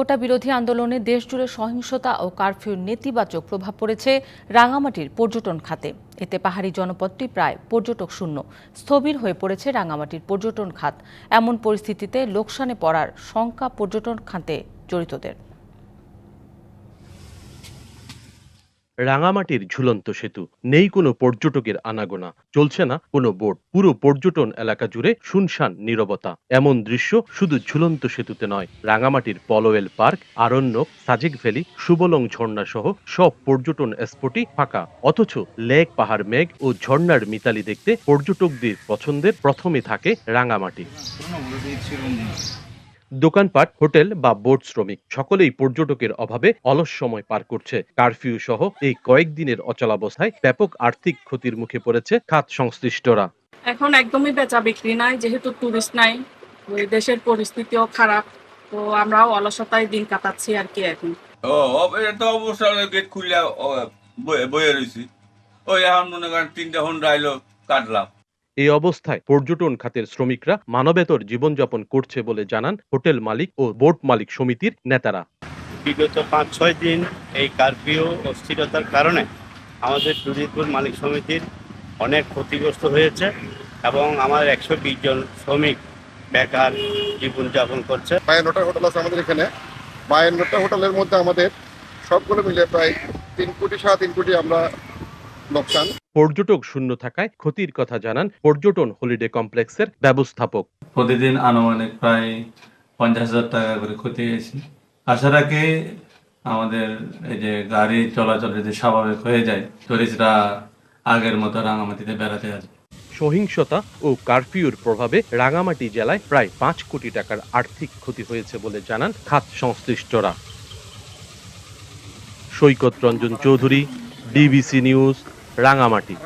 কোটা বিরোধী আন্দোলনে দেশজুড়ে সহিংসতা ও কারফিউর নেতিবাচক প্রভাব পড়েছে রাঙামাটির পর্যটন খাতে। এতে পাহাড়ি জনপদটি প্রায় পর্যটক শূন্য। স্থবির হয়ে পড়েছে রাঙামাটির পর্যটন খাত। এমন পরিস্থিতিতে লোকসানে পড়ার শঙ্কা পর্যটন খাতে জড়িতদের। রাঙামাটির ঝুলন্ত সেতু, নেই কোনো পর্যটকের আনাগোনা, চলছে না কোনো বোট, পুরো পর্যটন এলাকা জুড়ে শুনশান নীরবতা। এমন দৃশ্য শুধু ঝুলন্ত সেতুতে নয়, রাঙামাটির পলোয়েল পার্ক, আরণ্যক, সাজেক ভ্যালি, সুবলং ঝর্ণা সহ সব পর্যটন স্পটই ফাঁকা। অথচ লেক, পাহাড়, মেঘ ও ঝর্ণার মিতালি দেখতে পর্যটকদের পছন্দের প্রথমে থাকে রাঙামাটি। দোকানপাট, হোটেল বা বোট শ্রমিক সকলেই পর্যটকের অভাবে অলস সময় পার করছে। কারফিউ সহ এই কয়েকদিনের অচলাবস্থায় ব্যাপক আর্থিক ক্ষতির মুখে পড়েছে খাত সংশ্লিষ্টরা। এখন একদমই বেচা বিক্রি নাই, যেহেতু টুরিস্ট নাই, ওই দেশের পরিস্থিতিও খারাপ, তো আমরাও অলসতায় দিন কাটাচ্ছি আর কি এখন। এটা তো অবশ্যই গেট খুললে বয়ে রয়েছি। ওই এখন মনে করেন 3টা ঘন্টা আইলো, কাটলাম। এই অবস্থায় পর্যটন খাতের শ্রমিকরা মানবেতর জীবনযাপন করছে বলে জানান হোটেল মালিক ও বোট মালিক সমিতির নেতারা। বিগত 5-6 দিন এই কারফিউ অস্থিরতার কারণে আমাদের টুরিজম মালিক সমিতির অনেক ক্ষতিগ্রস্ত হয়েছে এবং আমার 120 জন শ্রমিক বেকার জীবনযাপন করছে। 52টা হোটেল আছে আমাদের এখানে। 52টা হোটেলের মধ্যে আমাদের সবগুলো মিলে প্রায় 3 কোটি 3.5 কোটি আমরা লোকসান। পর্যটক শূন্য থাকায় ক্ষতির কথা জানান পর্যটন হলিডে কমপ্লেক্সের ব্যবস্থাপক। প্রতিদিন আনুমানিক প্রায় 50,000 টাকা করে ক্ষতি হয়েছে। আশা রাখি আমাদের এই যে গাড়ি চলাচল যদি স্বাভাবিক হয়ে যায়, টুরিস্টরা আগের মতো রাঙামাটিতে বেড়াতে আসবে। সহিংসতা ও কারফিউর প্রভাবে রাঙামাটি জেলায় প্রায় 5 কোটি টাকার আর্থিক ক্ষতি হয়েছে বলে জানান খাত সংশ্লিষ্টরা। সৈকত রঞ্জন চৌধুরী, ডিবিসি নিউজ, রাঙামাটি।